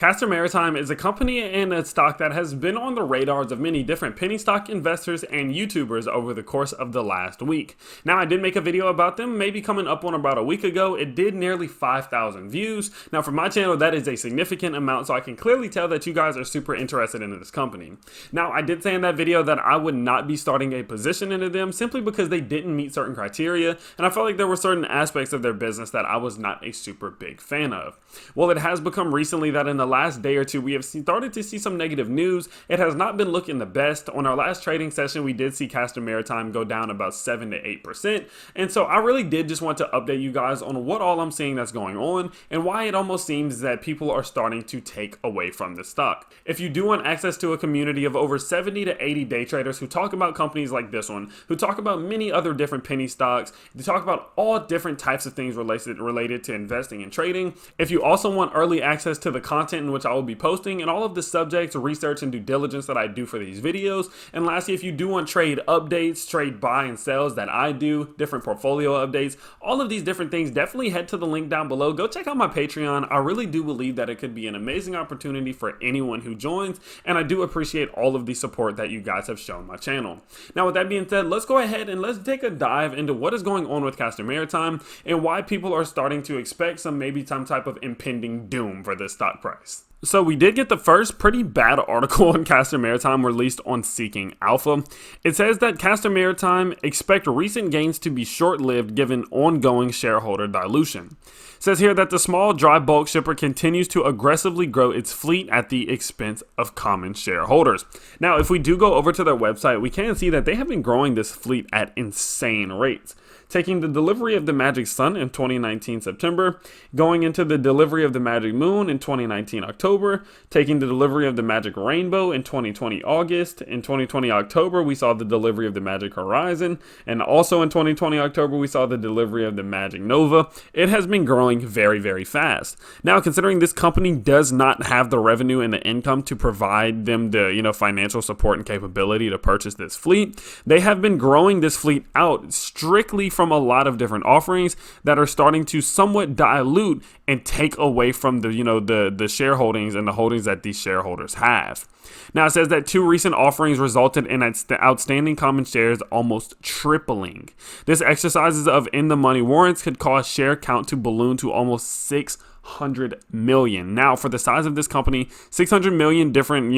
Castor Maritime is a company and a stock that has been on the radars of many different penny stock investors and YouTubers over the course of the last week. Now, I did make a video about them, maybe coming up on about a week ago. It did nearly 5,000 views. Now, for my channel, that is a significant amount, so I can clearly tell that you guys are super interested in this company. Now, I did say in that video that I would not be starting a position into them simply because they didn't meet certain criteria, and I felt like there were certain aspects of their business that I was not a super big fan of. Well, it has become recently that in the last day or two, we have started to see some negative news. It has not been looking the best. On our last trading session, we did see Castor Maritime go down about 7 to 8%. And so I really did just want to update you guys on what all I'm seeing that's going on and why it almost seems that people are starting to take away from the stock. If you do want access to a community of over 70 to 80 day traders who talk about companies like this one, who talk about many other different penny stocks, they talk about all different types of things related to investing and trading. If you also want early access to the content in which I will be posting and all of the subjects, research, and due diligence that I do for these videos. And lastly, if you do want trade updates, trade buy and sells that I do, different portfolio updates, all of these different things, definitely head to the link down below. Go check out my Patreon. I really do believe that it could be an amazing opportunity for anyone who joins, and I do appreciate all of the support that you guys have shown my channel. Now, with that being said, let's go ahead and let's take a dive into what is going on with Castor Maritime and why people are starting to expect some type of impending doom for this stock price. So we did get the first pretty bad article on Castor Maritime released on Seeking Alpha. It says that Castor Maritime expect recent gains to be short-lived given ongoing shareholder dilution. It says here that the small dry bulk shipper continues to aggressively grow its fleet at the expense of common shareholders. Now, if we do go over to their website, we can see that they have been growing this fleet at insane rates. Taking the delivery of the Magic Sun in 2019 September, going into the delivery of the Magic Moon in 2019 October, taking the delivery of the Magic Rainbow in 2020 August, in 2020 October we saw the delivery of the Magic Horizon, and also in 2020 October we saw the delivery of the Magic Nova. It has been growing very, very fast. Now, considering this company does not have the revenue and the income to provide them the financial support and capability to purchase this fleet, they have been growing this fleet out strictly from a lot of different offerings that are starting to somewhat dilute and take away from the shareholdings and the holdings that these shareholders have. Now, it says that 2 recent offerings resulted in outstanding common shares almost tripling. This exercises of in-the-money warrants could cause share count to balloon to almost 600 million. Now, for the size of this company, 600 million different,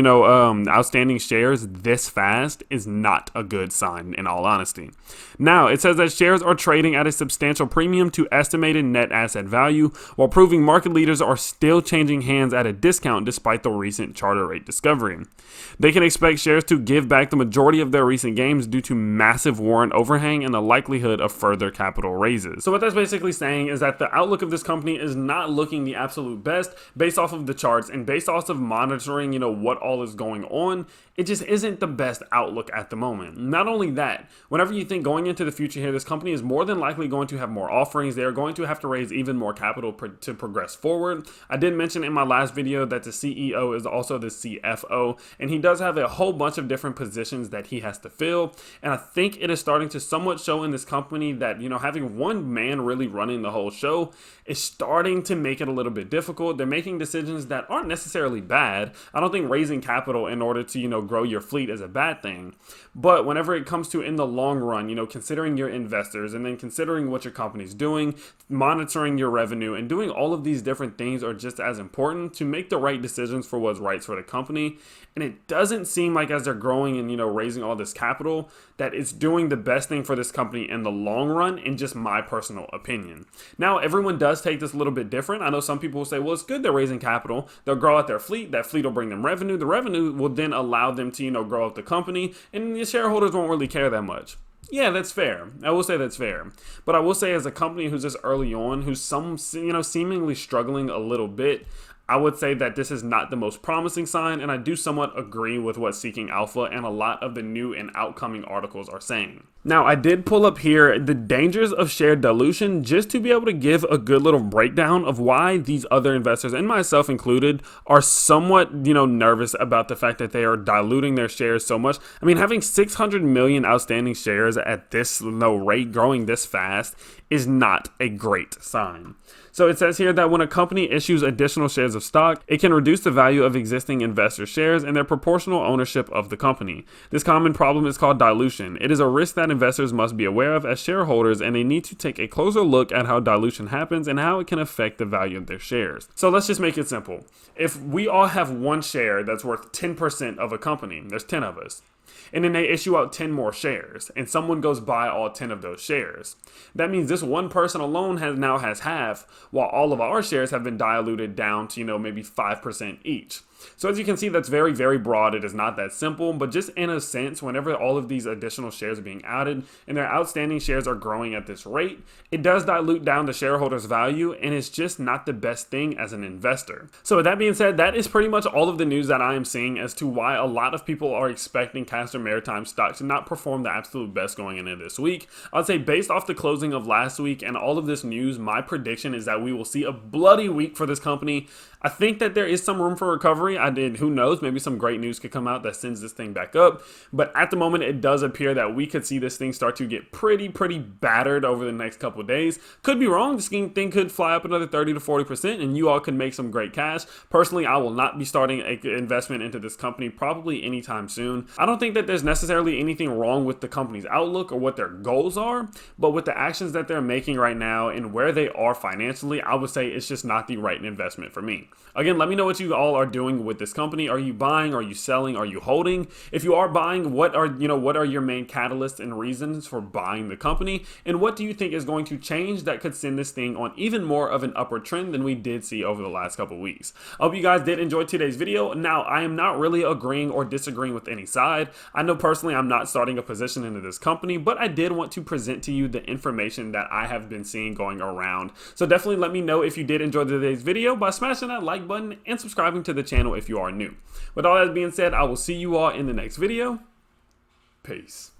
outstanding shares this fast is not a good sign, in all honesty. Now, it says that shares are trading at a substantial premium to estimated net asset value, while proving market leaders are still changing hands at a discount despite the recent charter rate discovery. They can expect shares to give back the majority of their recent gains due to massive warrant overhang and the likelihood of further capital raises. So what that's basically saying is that the outlook of this company is not looking the absolute best based off of the charts and based off of monitoring, what all is going on. It just isn't the best outlook at the moment. Not only that, whenever you think going into the future here, this company is more than likely going to have more offerings. They are going to have to raise even more capital to progress forward. I did mention in my last video that the CEO is also the CFO, and he does have a whole bunch of different positions that he has to fill. And I think it is starting to somewhat show in this company that, having one man really running the whole show is starting to make it a little bit difficult. They're making decisions that aren't necessarily bad. I don't think raising capital in order to, grow your fleet is a bad thing. But whenever it comes to in the long run, considering your investors and then considering what your company's doing, monitoring your revenue and doing all of these different things are just as important to make the right decisions for what's right for the company. And it doesn't seem like as they're growing and, raising all this capital that it's doing the best thing for this company in the long run, in just my personal opinion. Now, everyone does take this a little bit different. I know some people will say, well, it's good they're raising capital. They'll grow out their fleet. That fleet will bring them revenue. The revenue will then allow them to, grow out the company, and the shareholders won't really care that much. Yeah, that's fair. I will say that's fair. But I will say, as a company who's just early on, who's seemingly struggling a little bit, I would say that this is not the most promising sign, and I do somewhat agree with what Seeking Alpha and a lot of the new and outcoming articles are saying. Now, I did pull up here the dangers of share dilution just to be able to give a good little breakdown of why these other investors, and myself included, are somewhat, nervous about the fact that they are diluting their shares so much. I mean, having 600 million outstanding shares at this low rate, growing this fast, is not a great sign. So it says here that when a company issues additional shares of stock, it can reduce the value of existing investor shares and their proportional ownership of the company. This common problem is called dilution. It is a risk that investors must be aware of as shareholders, and they need to take a closer look at how dilution happens and how it can affect the value of their shares. So let's just make it simple. If we all have one share that's worth 10% of a company, there's 10 of us, and then they issue out 10 more shares, and someone goes buy all 10 of those shares. That means this one person alone now has half, while all of our shares have been diluted down to, maybe 5% each. So as you can see, that's very, very broad. It is not that simple, but just in a sense, whenever all of these additional shares are being added and their outstanding shares are growing at this rate, it does dilute down the shareholders' value, and it's just not the best thing as an investor. So with that being said, that is pretty much all of the news that I am seeing as to why a lot of people are expecting Castor Maritime stock to not perform the absolute best going into this week. I'd say based off the closing of last week and all of this news, my prediction is that we will see a bloody week for this company. I think that there is some room for recovery. Who knows, maybe some great news could come out that sends this thing back up. But at the moment, it does appear that we could see this thing start to get pretty battered over the next couple of days. Could be wrong. This thing could fly up another 30 to 40%, and you all could make some great cash. Personally, I will not be starting an investment into this company probably anytime soon. I don't think that there's necessarily anything wrong with the company's outlook or what their goals are, but with the actions that they're making right now and where they are financially, I would say it's just not the right investment for me. Again, let me know what you all are doing with this company. Are you buying? Are you selling? Are you holding? If you are buying, what are your main catalysts and reasons for buying the company? And what do you think is going to change that could send this thing on even more of an upward trend than we did see over the last couple of weeks? I hope you guys did enjoy today's video. Now, I am not really agreeing or disagreeing with any side. I know personally I'm not starting a position into this company, but I did want to present to you the information that I have been seeing going around. So definitely let me know if you did enjoy today's video by smashing that like button and subscribing to the channel if you are new. With all that being said, I will see you all in the next video. Peace.